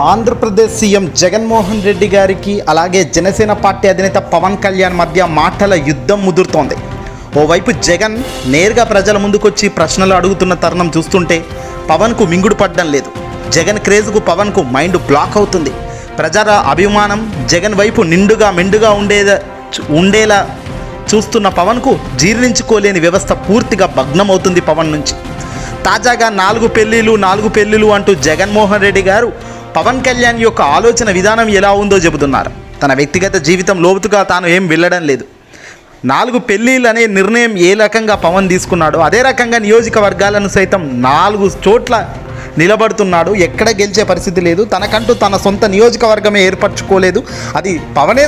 Andhra Pradesh CM Jaganmohan Reddy గారికి అలాగే Janasena party అధినేత పవన్ కళ్యాణ్ మధ్య మాటల యుద్ధం ముదురుతోంది. ఓవైపు జగన్ నేరుగా ప్రజల ముందుకొచ్చి ప్రశ్నలు అడుగుతున్న తరుణం చూస్తుంటే పవన్కు మింగుడు పడడం లేదు. జగన్ క్రేజ్కు పవన్కు మైండ్ బ్లాక్ అవుతుంది. ప్రజల అభిమానం జగన్ వైపు మెండుగా ఉండేలా చూస్తున్న పవన్కు జీర్ణించుకోలేని వ్యవస్థ పూర్తిగా భగ్నమవుతుంది పవన్ నుంచి. తాజాగా 4 పెళ్ళిళ్ళు అంటూ జగన్మోహన్ రెడ్డి గారు పవన్ కళ్యాణ్ యొక్క ఆలోచన విధానం ఎలా ఉందో చెబుతున్నారు. తన వ్యక్తిగత జీవితం లోతుగా తాను ఏం వెళ్ళడం లేదు. 4 పెళ్ళిళ్ళు అనే నిర్ణయం ఏ రకంగా పవన్ తీసుకున్నాడో అదే రకంగా నియోజకవర్గాలను సైతం 4 చోట్ల నిలబడుతున్నాడు. ఎక్కడ గెలిచే పరిస్థితి లేదు. తనకంటూ తన సొంత నియోజకవర్గమే ఏర్పరచుకోలేదు. అది పవనే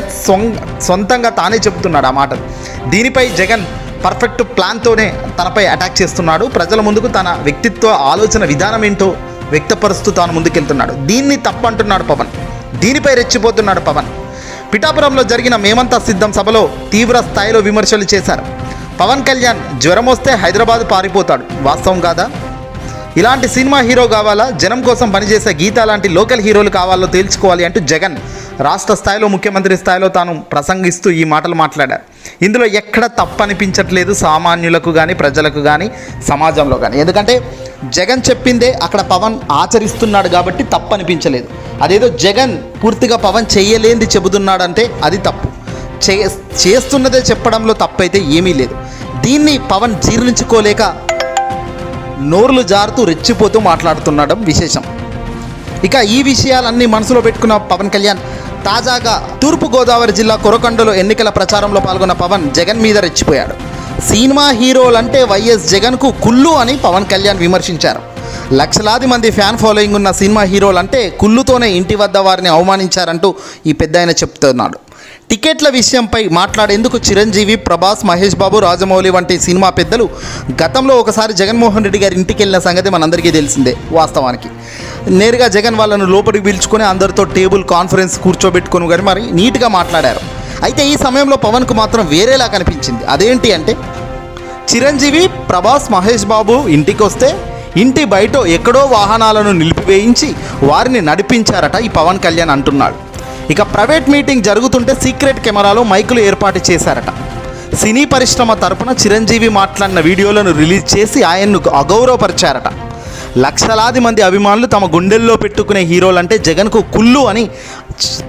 సొంతంగా తానే చెబుతున్నాడు ఆ మాటలు. దీనిపై జగన్ పర్ఫెక్ట్ ప్లాన్తోనే తనపై అటాక్ చేస్తున్నాడు. ప్రజల ముందుకు తన వ్యక్తిత్వ ఆలోచన విధానం ఏంటో వ్యక్తపరుస్తూ తాను ముందుకెళ్తున్నాడు. దీన్ని తప్పంటున్నాడు పవన్. దీనిపై రెచ్చిపోతున్నాడు పవన్. పిఠాపురంలో జరిగిన మేమంతా సిద్ధం సభలో తీవ్ర స్థాయిలో విమర్శలు చేశారు. పవన్ కళ్యాణ్ జ్వరం వస్తే హైదరాబాద్ పారిపోతాడు, వాస్తవం కాదా? ఇలాంటి సినిమా హీరో కావాలా, జనం కోసం పనిచేసే గీత లాంటి లోకల్ హీరోలు కావాలో తేల్చుకోవాలి అంటూ జగన్ రాష్ట్ర స్థాయిలో ముఖ్యమంత్రి స్థాయిలో తాను ప్రసంగిస్తూ ఈ మాటలు మాట్లాడారు. ఇందులో ఎక్కడ తప్పనిపించట్లేదు సామాన్యులకు కానీ ప్రజలకు కానీ సమాజంలో కానీ. ఎందుకంటే జగన్ చెప్పిందే అక్కడ పవన్ ఆచరిస్తున్నాడు కాబట్టి తప్పు అనిపించలేదు. అదేదో జగన్ పూర్తిగా పవన్ చేయలేనిది చెబుతున్నాడంటే అది తప్పు. చేస్తున్నదే చెప్పడంలో తప్పైతే ఏమీ లేదు. దీన్ని పవన్ జీర్ణించుకోలేక నోర్లు జారుతూ రెచ్చిపోతూ మాట్లాడుతుండడం విశేషం. ఇక ఈ విషయాలన్నీ మనసులో పెట్టుకున్న పవన్ కళ్యాణ్ తాజాగా తూర్పుగోదావరి జిల్లా కొరకొండలో ఎన్నికల ప్రచారంలో పాల్గొన్న పవన్ జగన్ మీద రెచ్చిపోయాడు. సినిమా హీరోలంటే వైఎస్ జగన్కు కుళ్ళు అని పవన్ కళ్యాణ్ విమర్శించారు. లక్షలాది మంది ఫ్యాన్ ఫాలోయింగ్ ఉన్న సినిమా హీరోలంటే కుళ్ళుతోనే ఇంటి వద్ద వారిని అవమానించారంటూ ఈ పెద్దాయన చెప్తున్నాడు. టికెట్ల విషయంపై మాట్లాడేందుకు చిరంజీవి, ప్రభాస్, మహేష్ బాబు, రాజమౌళి వంటి సినిమా పెద్దలు గతంలో ఒకసారి జగన్మోహన్ రెడ్డి గారి ఇంటికి వెళ్ళిన సంగతి మనందరికీ తెలిసిందే. వాస్తవానికి నేరుగా జగన్ వాళ్ళను లోపలికి పిలుచుకొని అందరితో టేబుల్ కాన్ఫరెన్స్ కూర్చోబెట్టుకొని కానీ మరి నీట్గా మాట్లాడారు. అయితే ఈ సమయంలో పవన్కు మాత్రం వేరేలా కనిపించింది. అదేంటి అంటే చిరంజీవి, ప్రభాస్, మహేష్ బాబు ఇంటికి వస్తే ఇంటి బయట ఎక్కడో వాహనాలను నిలిపివేయించి వారిని నడిపించారట ఈ పవన్ కళ్యాణ్ అంటున్నాడు. ఇక ప్రైవేట్ మీటింగ్ జరుగుతుంటే సీక్రెట్ కెమెరాలో మైకులు ఏర్పాటు చేశారట. సినీ పరిశ్రమ తరపున చిరంజీవి మాట్లాడిన వీడియోలను రిలీజ్ చేసి ఆయన్ను అగౌరవపరిచారట. లక్షలాది మంది అభిమానులు తమ గుండెల్లో పెట్టుకునే హీరోలంటే జగన్కు కుళ్ళు అని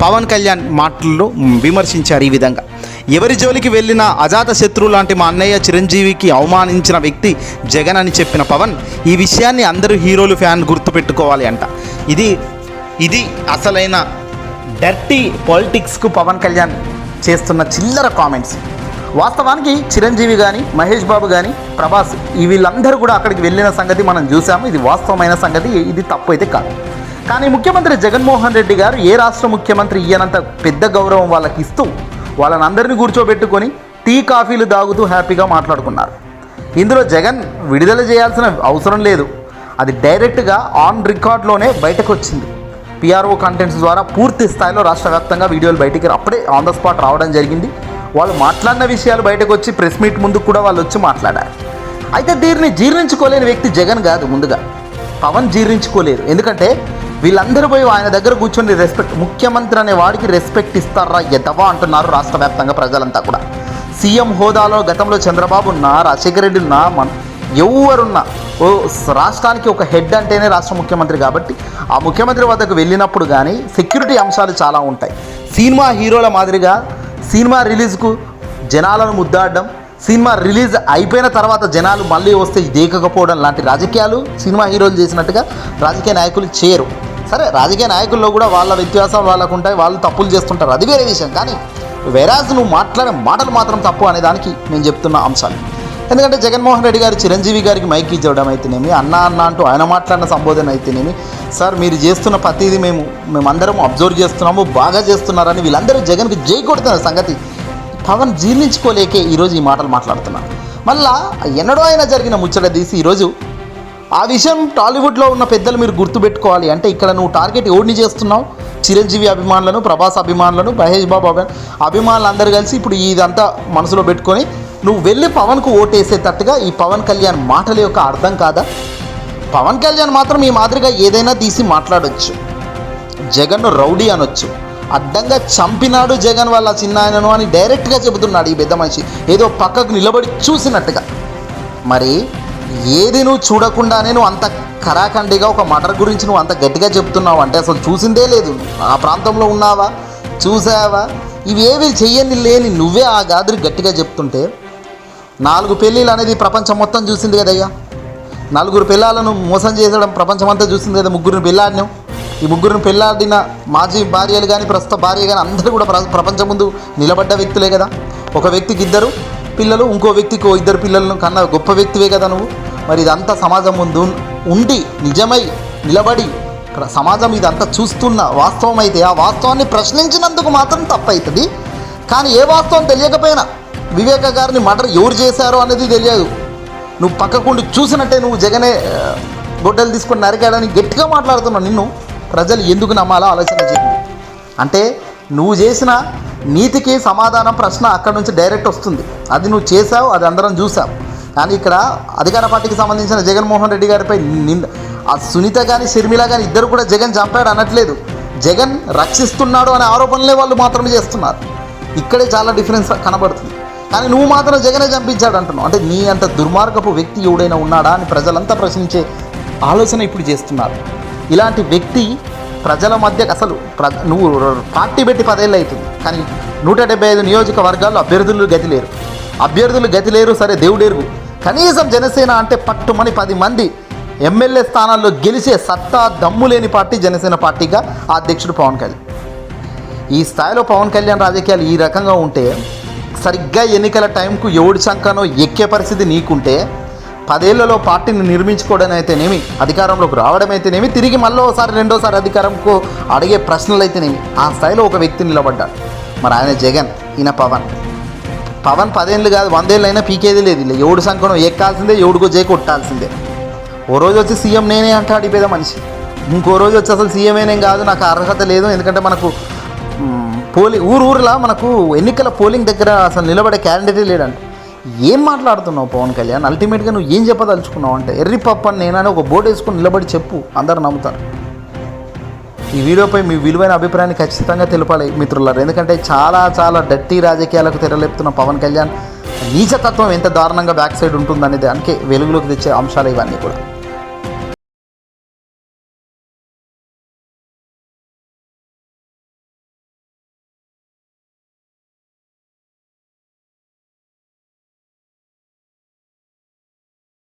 పవన్ కళ్యాణ్ మాటల్లో విమర్శించారు. ఈ విధంగా ఎవరి జోలికి వెళ్ళినా అజాత శత్రువు లాంటి మా అన్నయ్య చిరంజీవికి అవమానించిన వ్యక్తి జగన్ అని చెప్పిన పవన్ ఈ విషయాన్ని అందరూ హీరోలు ఫ్యాన్ గుర్తుపెట్టుకోవాలి అంట. ఇది అసలైన డర్టీ పాలిటిక్స్కు పవన్ కళ్యాణ్ చేస్తున్న చిల్లర కామెంట్స్. వాస్తవానికి చిరంజీవి కానీ, మహేష్ బాబు కానీ, ప్రభాస్ వీళ్ళందరూ కూడా అక్కడికి వెళ్ళిన సంగతి మనం చూసాము. ఇది వాస్తవమైన సంగతి, ఇది తప్పు అయితే కాదు. కానీ ముఖ్యమంత్రి జగన్మోహన్ రెడ్డి గారు ఏ రాష్ట్ర ముఖ్యమంత్రి ఇయ్యనంత పెద్ద గౌరవం వాళ్ళకి ఇస్తూ వాళ్ళని అందరినీ కూర్చోబెట్టుకొని టీ కాఫీలు తాగుతూ హ్యాపీగా మాట్లాడుకున్నారు. ఇందులో జగన్ విడుదల చేయాల్సిన అవసరం లేదు. అది డైరెక్ట్గా ఆన్ రికార్డ్లోనే బయటకు వచ్చింది. పిఆర్ఓ కంటెంట్స్ ద్వారా పూర్తి స్థాయిలో రాష్ట్ర వ్యాప్తంగా వీడియోలు బయటికి అప్పుడే ఆన్ ద స్పాట్ రావడం జరిగింది. వాళ్ళు మాట్లాడిన విషయాలు బయటకు వచ్చి ప్రెస్ మీట్ ముందు కూడా వాళ్ళు వచ్చి మాట్లాడారు. అయితే దీన్ని జీర్ణించుకోలేని వ్యక్తి జగన్ కాదు. ముందుగా పవన్ జీర్ణించుకోలేరు. ఎందుకంటే వీళ్ళందరూ పోయి ఆయన దగ్గర కూర్చొని ముఖ్యమంత్రి అనే వాడికి రెస్పెక్ట్ ఇస్తారా ఎదవా అంటున్నారు రాష్ట్ర వ్యాప్తంగా ప్రజలంతా కూడా. సీఎం హోదాలో గతంలో చంద్రబాబు ఉన్నా, రాజశేఖర రెడ్డి ఉన్నా, ఎవరున్నా రాష్ట్రానికి ఒక హెడ్ అంటేనే రాష్ట్ర ముఖ్యమంత్రి. కాబట్టి ఆ ముఖ్యమంత్రి వద్దకు వెళ్ళినప్పుడు కానీ సెక్యూరిటీ అంశాలు చాలా ఉంటాయి. సినిమా హీరోల మాదిరిగా సినిమా రిలీజ్కు జనాలను ముద్దాడడం, సినిమా రిలీజ్ అయిపోయిన తర్వాత జనాలు మళ్ళీ వస్తే దేకకపోవడం లాంటి రాజకీయాలు సినిమా హీరోలు చేసినట్టుగా రాజకీయ నాయకులు చేయరు. సరే, రాజకీయ నాయకుల్లో కూడా వాళ్ళ వ్యత్యాసాలు వాళ్ళకు ఉంటాయి, వాళ్ళు తప్పులు చేస్తుంటారు, అది వేరే విషయం. కానీ వెరాజ్ నువ్వు మాట్లాడే మాటలు మాత్రం తప్పు అనే దానికి నేను చెప్తున్న అంశాలు. ఎందుకంటే జగన్మోహన్ రెడ్డి గారు చిరంజీవి గారికి మైక్ ఇచ్చడం అయితేనేమి, అన్న అంటూ ఆయన మాట్లాడిన సంబోధన అయితేనేమి, సార్ మీరు చేస్తున్న ప్రతిదీ మేమందరం అబ్జర్వ్ చేస్తున్నాము, బాగా చేస్తున్నారని వీళ్ళందరూ జగన్కి జై కొడుతున్న సంగతి పవన్ జీర్ణించుకోలేకే ఈరోజు ఈ మాటలు మాట్లాడుతున్నారు. మళ్ళా ఎన్నడో అయినా జరిగిన ముచ్చట తీసి ఈరోజు ఆ విషయం టాలీవుడ్లో ఉన్న పెద్దలు మీరు గుర్తుపెట్టుకోవాలి. అంటే ఇక్కడ నువ్వు టార్గెట్ ఎవరిని చేస్తున్నావు? చిరంజీవి అభిమానులను, ప్రభాస్ అభిమానులను, మహేష్ బాబు అభిమానులు అందరూ కలిసి ఇప్పుడు ఇదంతా మనసులో పెట్టుకొని నువ్వు వెళ్ళి పవన్కు ఓటేసేటట్టుగా ఈ పవన్ కళ్యాణ్ మాటల యొక్క అర్థం కాదా? పవన్ కళ్యాణ్ మాత్రం ఈ మాదిరిగా ఏదైనా తీసి మాట్లాడవచ్చు. జగన్ను రౌడీ అనొచ్చు, అడ్డంగా చంపినాడు జగన్ వాళ్ళ చిన్న ఆయనను అని డైరెక్ట్గా చెబుతున్నాడు ఈ పెద్ద మనిషి, ఏదో పక్కకు నిలబడి చూసినట్టుగా. మరి ఏది నువ్వు చూడకుండానే నువ్వు అంత కరాఖండిగా ఒక మర్డర్ గురించి నువ్వు అంత గట్టిగా చెప్తున్నావు అంటే అసలు చూసిందే లేదు, ఆ ప్రాంతంలో ఉన్నావా, చూసావా? ఇవేవి చెయ్యని లేని నువ్వే ఆ గాదిరి గట్టిగా చెప్తుంటే 4 పెళ్ళిళ్ళు అనేది ప్రపంచం మొత్తం చూసింది కదయ్యా. 4 పిల్లలను మోసం చేసడం ప్రపంచం అంతా చూసింది కదా. 3 పెళ్ళాడినాం. ఈ 3 పెళ్ళాడిన మాజీ భార్యలు కానీ ప్రస్తుత భార్య కానీ అందరూ కూడా ప్రపంచం ముందు నిలబడ్డ వ్యక్తులే కదా. ఒక వ్యక్తికి 2 పిల్లలు, ఇంకో వ్యక్తికి 2 పిల్లలను కన్నా గొప్ప వ్యక్తివే కదా నువ్వు. మరి ఇదంతా సమాజం ముందు ఉండి నిజమై నిలబడి సమాజం ఇదంతా చూస్తున్న వాస్తవం అయితే ఆ వాస్తవాన్ని ప్రశ్నించినందుకు మాత్రం తప్పవుతుంది. కానీ ఏ వాస్తవం తెలియకపోయినా వివేక గారిని మర్డర్ ఎవరు చేశారో అనేది తెలియదు, నువ్వు పక్కకుండి చూసినట్టే నువ్వు జగనే గొడ్డలు తీసుకొని నరికాడని గట్టిగా మాట్లాడుతున్నావు. నిన్ను ప్రజలు ఎందుకు నమ్మాలో ఆలోచన చేయండి. అంటే నువ్వు చేసిన నీతికి సమాధానం ప్రశ్న అక్కడ నుంచి డైరెక్ట్ వస్తుంది. అది నువ్వు చేసావు, అది అందరం చూసాం. కానీ ఇక్కడ అధికార పార్టీకి సంబంధించిన జగన్మోహన్ రెడ్డి గారిపై ఆ సునీత కానీ షర్మిల కానీ ఇద్దరు కూడా జగన్ చంపాడు అనట్లేదు, జగన్ రక్షిస్తున్నాడు అనే ఆరోపణలే వాళ్ళు మాత్రమే చేస్తున్నారు. ఇక్కడే చాలా డిఫరెన్స్ కనబడుతుంది. కానీ నువ్వు మాత్రం జగనే చంపించాడు అంటున్నావు. అంటే నీ అంత దుర్మార్గపు వ్యక్తి ఎవడైనా ఉన్నాడా అని ప్రజలంతా ప్రశ్నించే ఆలోచన ఇప్పుడు చేస్తున్నారు. ఇలాంటి వ్యక్తి ప్రజల మధ్య అసలు నువ్వు పార్టీ పెట్టి 10 ఏళ్ళు అవుతుంది, కానీ 175 నియోజకవర్గాల్లో అభ్యర్థులు గతి లేరు. సరే దేవుడెరుగు, కనీసం జనసేన అంటే పట్టుమని 10 మంది ఎమ్మెల్యే స్థానాల్లో గెలిచే సత్తా దమ్ము లేని పార్టీ జనసేన పార్టీగా ఆ అధ్యక్షుడు పవన్ కళ్యాణ్. ఈ స్థాయిలో పవన్ కళ్యాణ్ రాజకీయాలు ఈ రకంగా ఉంటే సరిగ్గా ఎన్నికల టైంకు ఎవడి చంకనో ఎక్కే పరిస్థితి నీకుంటే 10 ఏళ్లలో పార్టీని నిర్మించుకోవడం అయితేనేమి, అధికారంలోకి రావడం అయితేనేమి, తిరిగి రెండోసారి అధికారంకు అడిగే ప్రశ్నలు అయితేనేమి, ఆ స్థాయిలో ఒక వ్యక్తి నిలబడ్డాడు. మరి ఆయన జగన్, ఈయన పవన్ 10 ఏళ్ళు కాదు 100 ఏళ్ళు అయినా పీకేది లేదు. ఇలా ఎవడు సంకనం ఎక్కాల్సిందే, ఎవడికో జే కొట్టాల్సిందే. ఓ రోజు వచ్చి సీఎం నేనే అంటాడు ఈ పేద మనిషి, ఇంకో రోజు వచ్చి అసలు సీఎంఏనేం కాదు, నాకు అర్హత లేదు, ఎందుకంటే మనకు ఊరులా మనకు ఎన్నికల పోలింగ్ దగ్గర అసలు నిలబడే క్యాండిడేట్ లేడంట. ఏం మాట్లాడుతున్నావు పవన్ కళ్యాణ్? అల్టిమేట్గా నువ్వు ఏం చెప్పదలుచుకున్నావు అంటే ఎర్రి పప్పని నేనని ఒక బోర్డు వేసుకొని నిలబడి చెప్పు, అందరు నమ్ముతారు. ఈ వీడియోపై మీ విలువైన అభిప్రాయాన్ని ఖచ్చితంగా తెలపాలి మిత్రులారు. ఎందుకంటే చాలా డర్టీ రాజకీయాలకు తెరలేపుతున్న పవన్ కళ్యాణ్ నీచతత్వం ఎంత దారుణంగా బ్యాక్ సైడ్ ఉంటుందనేది అందుకే వెలుగులోకి తెచ్చే అంశాలు ఇవన్నీ కూడా.